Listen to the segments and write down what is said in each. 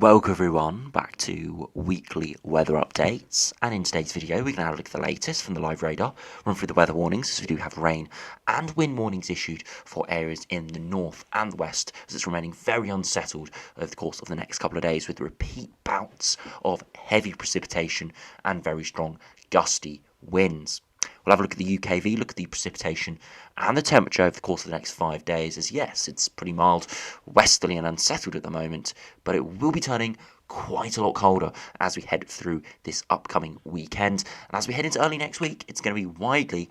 Welcome everyone back to weekly weather updates, and in today's video we're going to have a look at the latest from the live radar, run through the weather warnings as we do have rain and wind warnings issued for areas in the north and west as it's remaining very unsettled over the course of the next couple of days with repeat bouts of heavy precipitation and very strong gusty winds. We'll have a look at the UKV, look at the precipitation and the temperature over the course of the next 5 days, as yes, it's pretty mild, westerly and unsettled at the moment, but it will be turning quite a lot colder as we head through this upcoming weekend. And as we head into early next week, it's going to be widely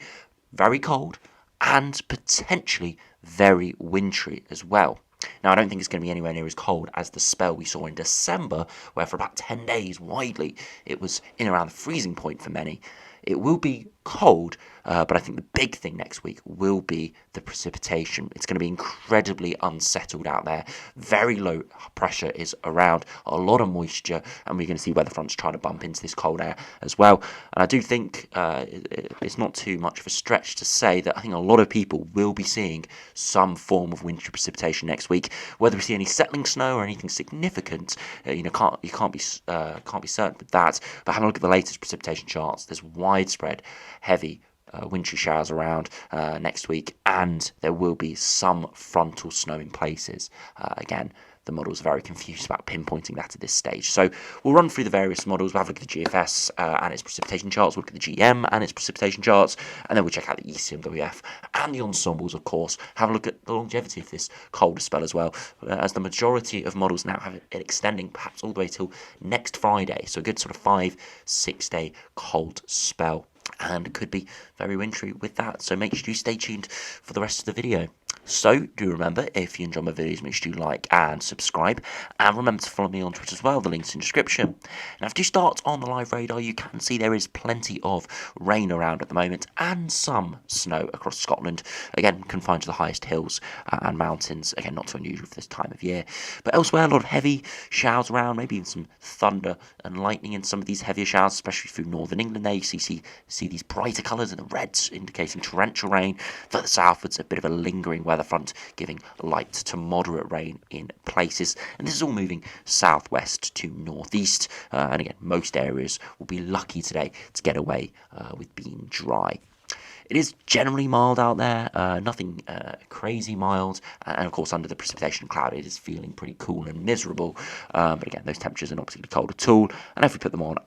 very cold and potentially very wintry as well. Now, I don't think it's going to be anywhere near as cold as the spell we saw in December, where for about 10 days widely it was in around the freezing point for many. It will be cold, but I think the big thing next week will be the precipitation. It's going to be incredibly unsettled out there. Very low pressure is around, a lot of moisture, and we're going to see weather fronts try to bump into this cold air as well. And I do think it's not too much of a stretch to say that I think a lot of people will be seeing some form of wintry precipitation next week. Whether we see any settling snow or anything significant, you can't be certain with that. But having a look at the latest precipitation charts, there's widespread heavy wintry showers around next week, and there will be some frontal snow in places. Again, the models are very confused about pinpointing that at this stage. So we'll run through the various models. We'll have a look at the GFS and its precipitation charts. We'll look at the GM and its precipitation charts, and then we'll check out the ECMWF and the ensembles, of course. Have a look at the longevity of this colder spell as well, as the majority of models now have it extending perhaps all the way till next Friday. So a good sort of 5-6 day cold spell, and could be very wintry with that. So make sure you stay tuned for the rest of the video. So do remember, if you enjoy my videos, make sure you like and subscribe, and remember to follow me on Twitter as well. The link's in the description. Now, if you start on the live radar, you can see there is plenty of rain around at the moment and some snow across Scotland. Again, confined to the highest hills and mountains. Again, not too unusual for this time of year. But elsewhere, a lot of heavy showers around, maybe even some thunder and lightning in some of these heavier showers, especially through northern England. There you see these brighter colours and the reds indicating torrential rain. Further southwards, a bit of a lingering weather front giving light to moderate rain in places, and this is all moving southwest to northeast, and again, most areas will be lucky today to get away with being dry. It is generally mild out there, nothing crazy mild, and of course under the precipitation cloud it is feeling pretty cool and miserable, but again, those temperatures are not particularly cold at all, and if we put them on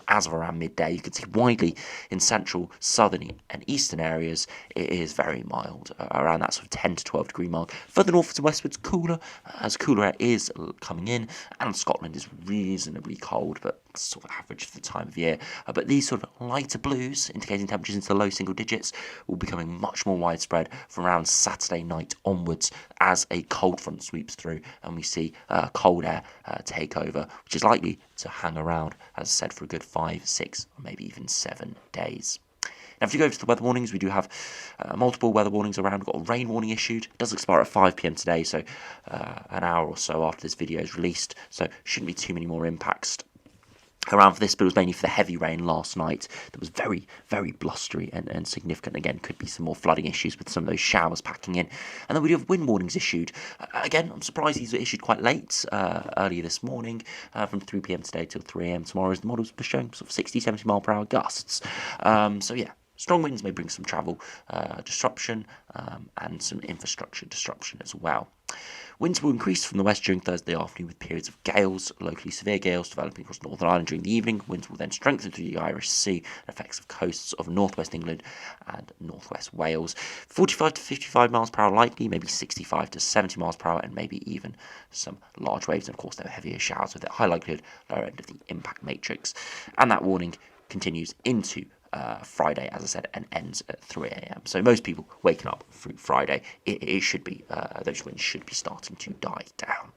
as of around midday, you can see widely in central, southern and eastern areas it is very mild, around that sort of 10 to 12 degree mark. Further northwards and westwards, cooler, as cooler air is coming in, and Scotland is reasonably cold, but sort of average for the time of year. But these sort of lighter blues, indicating temperatures into the low single digits, will be becoming much more widespread from around Saturday night onwards as a cold front sweeps through and we see cold air take over, which is likely to hang around, as I said, for a good 5, 6 or maybe even 7 days. Now, if you go over to the weather warnings, we do have multiple weather warnings around. We've got a rain warning issued. It does expire at 5 p.m. today, so an hour or so after this video is released, so shouldn't be too many more impacts around for this, but it was mainly for the heavy rain last night that was very, very blustery and significant. Again, could be some more flooding issues with some of those showers packing in. And then we do have wind warnings issued. Again, I'm surprised these were issued quite late, earlier this morning, from 3 p.m. today till 3 a.m. tomorrow, as the models were showing sort of 60, 70 mile per hour gusts. So yeah, strong winds may bring some travel disruption and some infrastructure disruption as well. Winds will increase from the west during Thursday afternoon with periods of gales, locally severe gales developing across Northern Ireland during the evening. Winds will then strengthen through the Irish Sea and effects of coasts of northwest England and northwest Wales. 45 to 55 miles per hour likely, maybe 65 to 70 miles per hour, and maybe even some large waves. And of course, there are heavier showers with a high likelihood lower end of the impact matrix. And that warning continues into Friday, as I said, and ends at 3 a.m. So most people waking up through Friday, it should be, those winds should be starting to die down.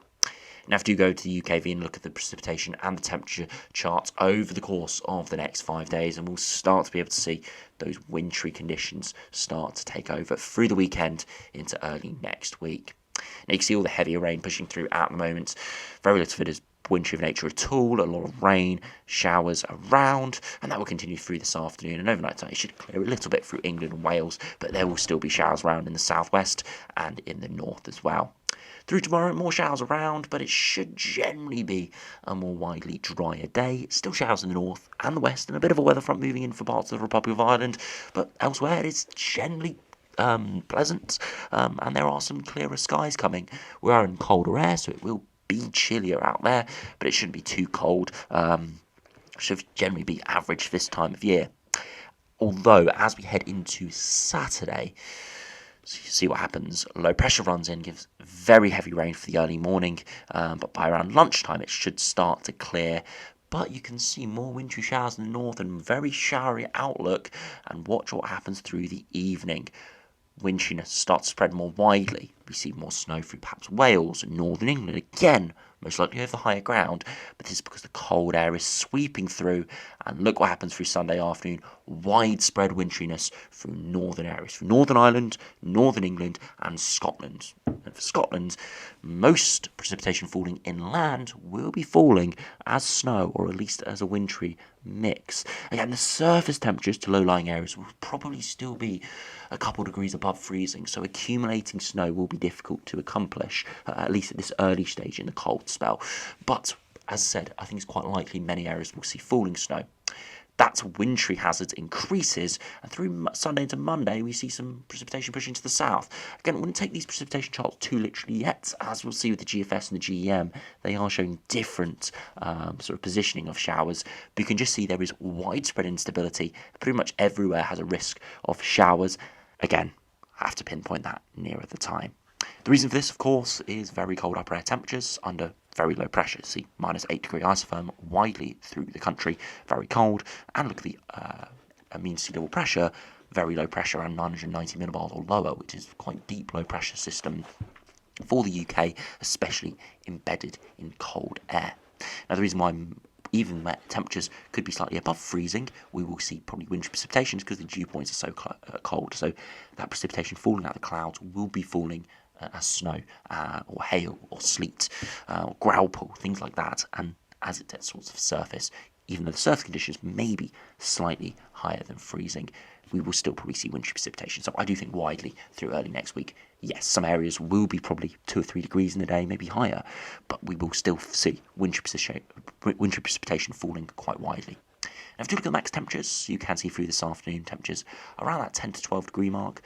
Now, if you go to the UKV and look at the precipitation and the temperature charts over the course of the next 5 days, and we'll start to be able to see those wintry conditions start to take over through the weekend into early next week. Now, you can see all the heavier rain pushing through at the moment. Very little of it is wintry of nature at all, a lot of rain, showers around, and that will continue through this afternoon and overnight tonight. It should clear a little bit through England and Wales, but there will still be showers around in the southwest and in the north as well. Through tomorrow, more showers around, but it should generally be a more widely drier day. Still showers in the north and the west, and a bit of a weather front moving in for parts of the Republic of Ireland, but elsewhere it is generally pleasant, and there are some clearer skies coming. We are in colder air, so it will be chillier out there, but it shouldn't be too cold. Should generally be average this time of year. Although, as we head into Saturday, so you see what happens. Low pressure runs in, gives very heavy rain for the early morning, but by around lunchtime it should start to clear. But you can see more wintry showers in the north and very showery outlook, and watch what happens through the evening. Wintriness starts to spread more widely. We see more snow through perhaps Wales and northern England again, most likely over the higher ground, but this is because the cold air is sweeping through, and look what happens through Sunday afternoon. Widespread wintriness through northern areas, through Northern Ireland, northern England and Scotland. And for Scotland, most precipitation falling inland will be falling as snow, or at least as a wintry mix. Again, the surface temperatures to low-lying areas will probably still be a couple degrees above freezing, so accumulating snow will be difficult to accomplish, at least at this early stage in the cold spell. But, as I said, I think it's quite likely many areas will see falling snow. That wintry hazard increases, and through Sunday into Monday we see some precipitation pushing to the south. Again, I wouldn't take these precipitation charts too literally yet, as we'll see with the GFS and the GEM. They are showing different sort of positioning of showers, but you can just see there is widespread instability. Pretty much everywhere has a risk of showers. Again, I have to pinpoint that nearer the time. The reason for this, of course, is very cold upper air temperatures under very low pressure. See, -8 degree isotherm widely through the country, very cold. And look at the mean sea level pressure, very low pressure, around 990 millibars or lower, which is quite deep low pressure system for the UK, especially embedded in cold air. Now, the reason why even where temperatures could be slightly above freezing, we will see probably wintry precipitations because the dew points are so cold. So that precipitation falling out of the clouds will be falling as snow or hail or sleet or growlpool, things like that. And as it sorts of surface, even though the surface conditions may be slightly higher than freezing, we will still probably see wintry precipitation. So I do think widely through early next week, yes, some areas will be probably 2 or 3 degrees in the day, maybe higher, but we will still see wintry precipitation falling quite widely. Now, if you look at the max temperatures, you can see through this afternoon temperatures around that 10 to 12 degree mark.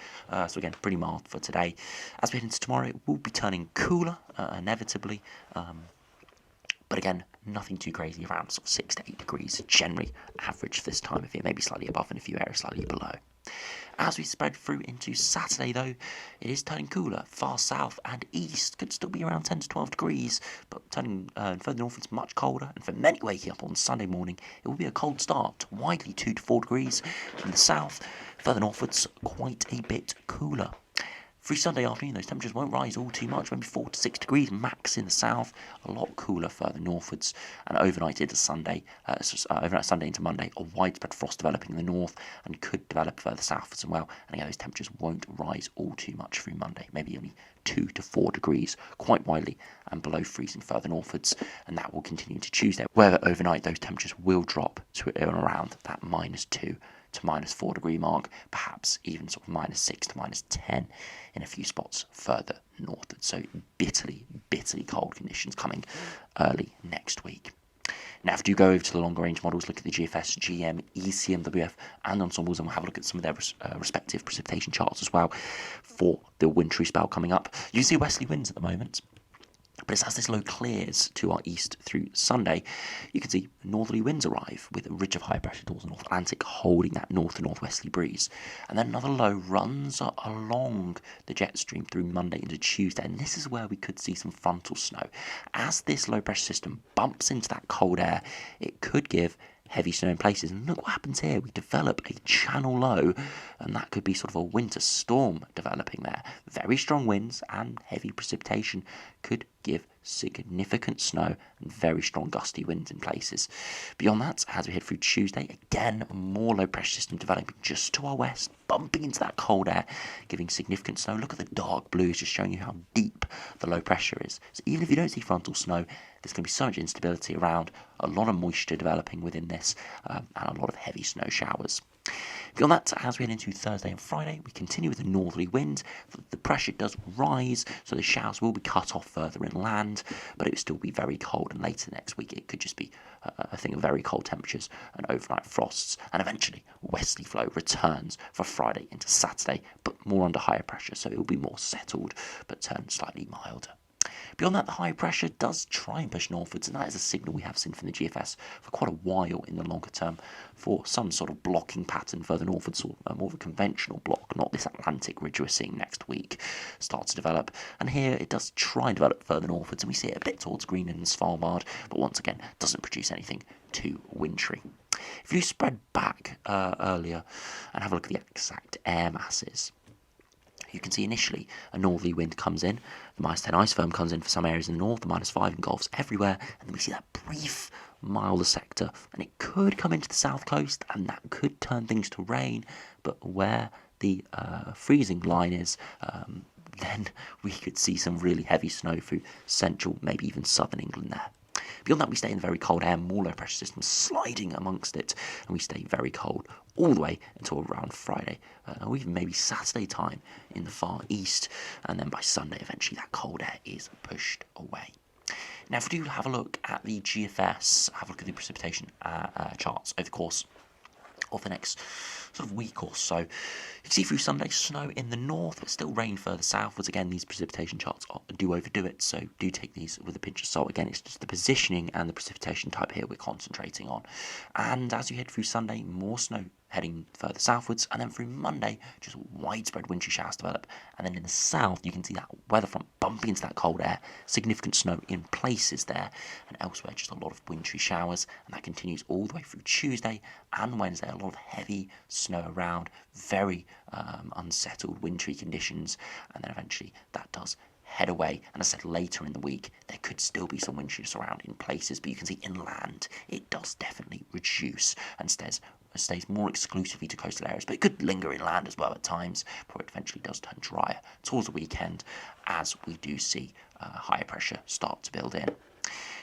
So again, pretty mild for today. As we head into tomorrow, it will be turning cooler, inevitably. But again, nothing too crazy, around sort of 6 to 8 degrees, generally average for this time of year, maybe slightly above in a few areas, slightly below. As we spread through into Saturday, though, it is turning cooler. Far south and east could still be around 10 to 12 degrees, but turning further northwards much colder. And for many waking up on Sunday morning, it will be a cold start, widely 2 to 4 degrees. In the south, further northwards, quite a bit cooler. Through Sunday afternoon, those temperatures won't rise all too much, maybe 4 to 6 degrees max in the south, a lot cooler further northwards, and overnight into Sunday, overnight Sunday into Monday, a widespread frost developing in the north and could develop further southwards as well. And again, those temperatures won't rise all too much through Monday, maybe only 2 to 4 degrees, quite widely, and below freezing further northwards, and that will continue to Tuesday, where overnight those temperatures will drop to around that -2 to -4 degree mark, perhaps even sort of -6 to -10 in a few spots further northward. So bitterly cold conditions coming early next week. Now, if you do go over to the longer range models, look at the GFS, GM, ECMWF, and ensembles, and we'll have a look at some of their respective precipitation charts as well for the wintry spell coming up. You can see westerly winds at the moment. But it's as this low clears to our east through Sunday, you can see northerly winds arrive with a ridge of high pressure towards the North Atlantic holding that north to northwesterly breeze. And then another low runs along the jet stream through Monday into Tuesday. And this is where we could see some frontal snow. As this low pressure system bumps into that cold air, it could give heavy snow in places. And look what happens here. We develop a channel low, and that could be sort of a winter storm developing there. Very strong winds and heavy precipitation could give significant snow and very strong gusty winds in places. Beyond that, as we head through Tuesday, again, more low pressure system developing just to our west, bumping into that cold air, giving significant snow. Look at the dark blues, just showing you how deep the low pressure is. So even if you don't see frontal snow, there's going to be so much instability around, a lot of moisture developing within this, and a lot of heavy snow showers. Beyond that, as we head into Thursday and Friday, we continue with a northerly wind. The pressure does rise, so the showers will be cut off further inland, but it will still be very cold. And later next week, it could just be a thing of very cold temperatures and overnight frosts. And eventually, westerly flow returns for Friday into Saturday, but more under higher pressure, so it will be more settled, but turn slightly milder. Beyond that, the high pressure does try and push northwards, and that is a signal we have seen from the GFS for quite a while in the longer term for some sort of blocking pattern further northwards, or more of a conventional block, not this Atlantic ridge we're seeing next week start to develop. And here it does try and develop further northwards, and we see it a bit towards Greenland and Svalbard, but once again doesn't produce anything too wintry. If you spread back earlier and have a look at the exact air masses, you can see initially a northerly wind comes in, the -10 ice firm comes in for some areas in the north, the -5 engulfs everywhere, and then we see that brief milder sector, and it could come into the south coast, and that could turn things to rain, but where the freezing line is, then we could see some really heavy snow through central, maybe even southern England there. Beyond that, we stay in the very cold air, more low pressure systems sliding amongst it, and we stay very cold all the way until around Friday, or even maybe Saturday time in the far east, and then by Sunday, eventually that cold air is pushed away. Now, if we do have a look at the GFS, have a look at the precipitation charts over the course of the next sort of week or so. You can see through Sunday snow in the north, but still rain further southwards. Again, these precipitation charts do overdo it, so do take these with a pinch of salt. Again, it's just the positioning and the precipitation type here we're concentrating on. And as you head through Sunday, more snow heading further southwards, and then through Monday, just widespread wintry showers develop. And then in the south, you can see that weather front bumping into that cold air, significant snow in places there, and elsewhere just a lot of wintry showers, and that continues all the way through Tuesday and Wednesday. A lot of heavy snow around, very unsettled wintry conditions, and then eventually that does head away. And as I said, later in the week, there could still be some wintriness around in places, but you can see inland, it does definitely reduce and stays more exclusively to coastal areas, but it could linger inland as well at times, before it eventually does turn drier towards the weekend, as we do see higher pressure start to build in.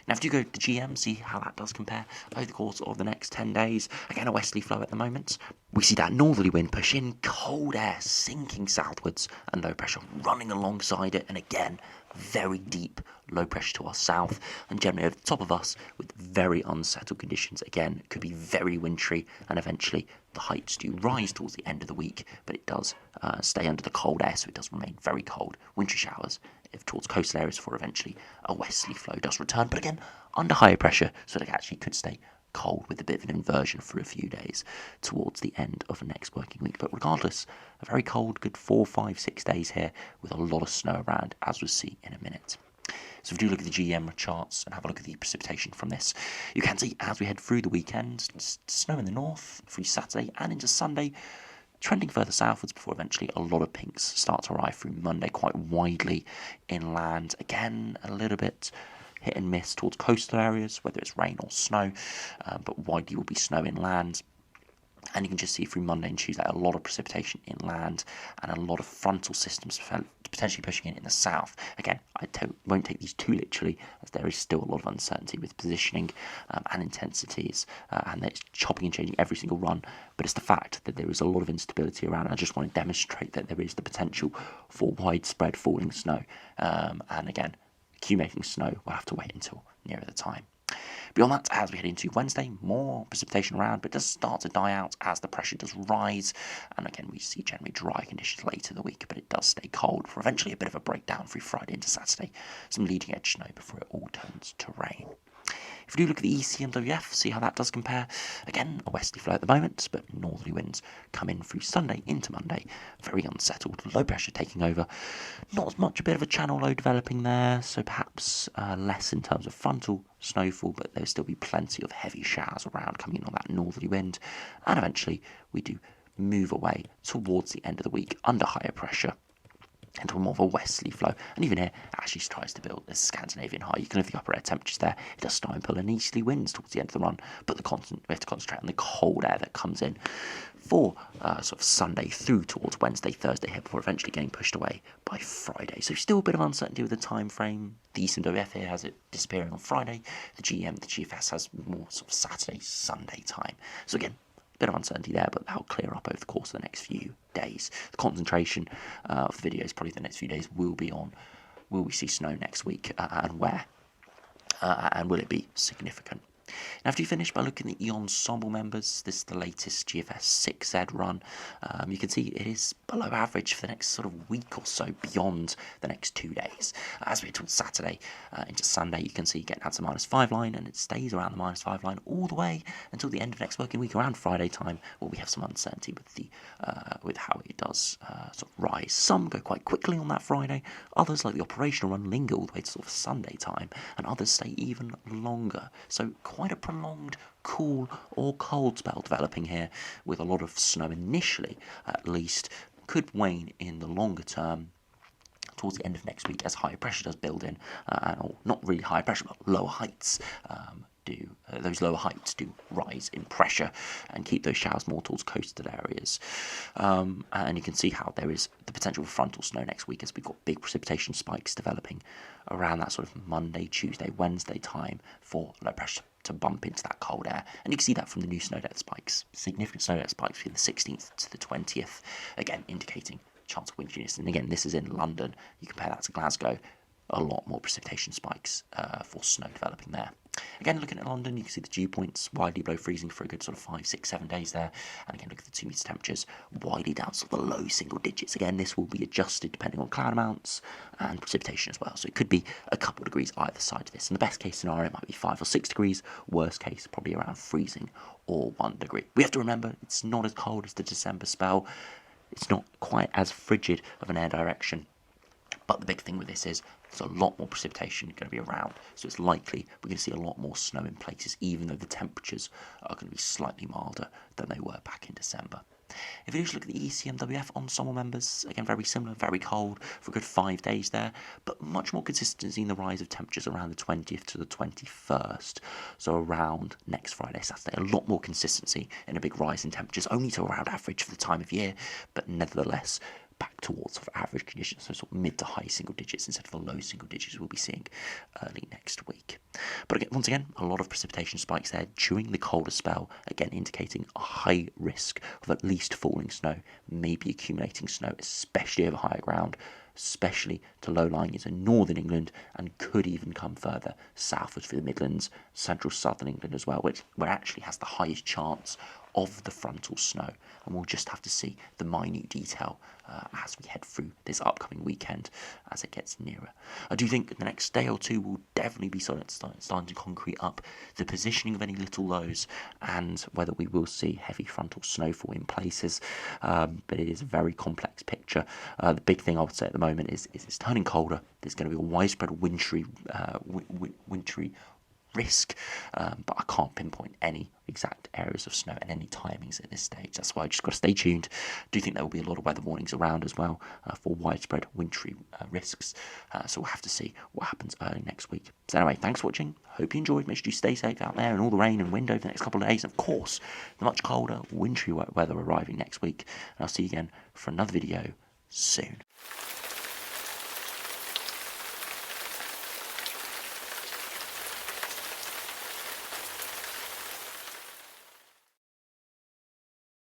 Now, if you go to GM, see how that does compare over the course of the next 10 days. Again, a westerly flow at the moment. We see that northerly wind push in, cold air sinking southwards, and low pressure running alongside it, and again, very deep low pressure to our south, and generally over the top of us with very unsettled conditions. Again, it could be very wintry, and eventually the heights do rise towards the end of the week, but it does stay under the cold air, so it does remain very cold. Wintry showers towards coastal areas before eventually a westerly flow does return, but again, under higher pressure, so it actually could stay cold with a bit of an inversion for a few days towards the end of the next working week. But regardless, a very cold, good 4, 5, 6 days here with a lot of snow around, as we'll see in a minute. So if we do look at the GM charts and have a look at the precipitation from this, you can see as we head through the weekend, snow in the north through Saturday and into Sunday, trending further southwards before eventually a lot of pinks start to arrive through Monday quite widely inland. Again, a little bit hit and miss towards coastal areas, whether it's rain or snow, but widely will be snow inland. And you can just see through Monday and Tuesday a lot of precipitation inland and a lot of frontal systems potentially pushing in the south. Again, I won't take these too literally, as there is still a lot of uncertainty with positioning and intensities, and it's chopping and changing every single run. But it's the fact that there is a lot of instability around, and I just want to demonstrate that there is the potential for widespread falling snow. And again, accumulating snow, we'll have to wait until nearer the time. Beyond that, as we head into Wednesday, more precipitation around, but it does start to die out as the pressure does rise. And again, we see generally dry conditions later in the week, but it does stay cold for eventually a bit of a breakdown through Friday into Saturday. Some leading edge snow before it all turns to rain. If we do look at the ECMWF, see how that does compare. Again, a westerly flow at the moment, but northerly winds come in through Sunday into Monday. Very unsettled, low pressure taking over. Not as much, a bit of a channel low developing there, so perhaps less in terms of frontal snowfall, but there'll still be plenty of heavy showers around coming in on that northerly wind. And eventually, we do move away towards the end of the week under higher pressure into more of a westerly flow, and even here it actually tries to build this Scandinavian high. You can look at the upper air temperatures there. It does start and pull an easterly winds towards the end of the run, but we have to concentrate on the cold air that comes in for sort of Sunday through towards Wednesday, Thursday here, before eventually getting pushed away by Friday. So still a bit of uncertainty with the time frame. The ECMWF here has it disappearing on Friday. The GM, the GFS has more sort of Saturday, Sunday time. So again, bit of uncertainty there, but that'll clear up over the course of the next few days. The concentration of the videos probably the next few days will be on, will we see snow next week, and where, and will it be significant? Now, after you finish by looking at the Ensemble members, this is the latest GFS 6Z run. You can see it is below average for the next sort of week or so beyond the next 2 days. As we head towards Saturday into Sunday, you can see getting out to the -5 line, and it stays around the -5 line all the way until the end of next working week, around Friday time, where we have some uncertainty with the with how it does sort of rise. Some go quite quickly on that Friday, others, like the operational run, linger all the way to sort of Sunday time, and others stay even longer. So quite a prolonged cool or cold spell developing here, with a lot of snow initially, at least, could wane in the longer term towards the end of next week as higher pressure does build in, or not really higher pressure, but lower heights those lower heights do rise in pressure and keep those showers more towards coastal areas. And you can see how there is the potential for frontal snow next week, as we've got big precipitation spikes developing around that sort of Monday, Tuesday, Wednesday time for low pressure to bump into that cold air. And you can see that from the new snow depth spikes. Significant snow depth spikes between the 16th to the 20th, again indicating chance of wind shearness. And again, this is in London. You compare that to Glasgow, a lot more precipitation spikes for snow developing there. Again, looking at London, you can see the dew points widely below freezing for a good sort of 5, 6, 7 days there. And again, look at the 2 metre temperatures widely down to the low single digits. Again, this will be adjusted depending on cloud amounts and precipitation as well. So it could be a couple of degrees either side of this. And the best case scenario might be 5 or 6 degrees. Worst case, probably around freezing or 1 degree. We have to remember it's not as cold as the December spell. It's not quite as frigid of an air direction. But the big thing with this is there's a lot more precipitation going to be around, so it's likely we're going to see a lot more snow in places, even though the temperatures are going to be slightly milder than they were back in December. If you just look at the ECMWF Ensemble members, again, very similar, very cold for a good 5 days there, but much more consistency in the rise of temperatures around the 20th to the 21st, so around next Friday, Saturday. A lot more consistency in a big rise in temperatures, only to around average for the time of year, but nevertheless back towards sort of average conditions, so sort of mid to high single digits instead of the low single digits we'll be seeing early next week. But again, once again, a lot of precipitation spikes there during the colder spell, again indicating a high risk of at least falling snow, maybe accumulating snow, especially over higher ground, especially to low-lying into northern England, and could even come further southwards through the Midlands, central southern England as well, where actually has the highest chance of the frontal snow. And we'll just have to see the minute detail as we head through this upcoming weekend as it gets nearer. I do think the next day or two will definitely be starting to concrete up the positioning of any little lows and whether we will see heavy frontal snowfall in places, but it is a very complex picture. The big thing I would say at the moment is it's turning colder. There's going to be a widespread wintry risk, but I can't pinpoint any exact areas of snow and any timings at this stage. That's why I just got to stay tuned. I do think there will be a lot of weather warnings around as well for widespread wintry risks, so we'll have to see what happens early next week. So anyway, thanks for watching. Hope you enjoyed. Make sure you stay safe out there in all the rain and wind over the next couple of days. And of course, the much colder, wintry weather arriving next week. And I'll see you again for another video soon.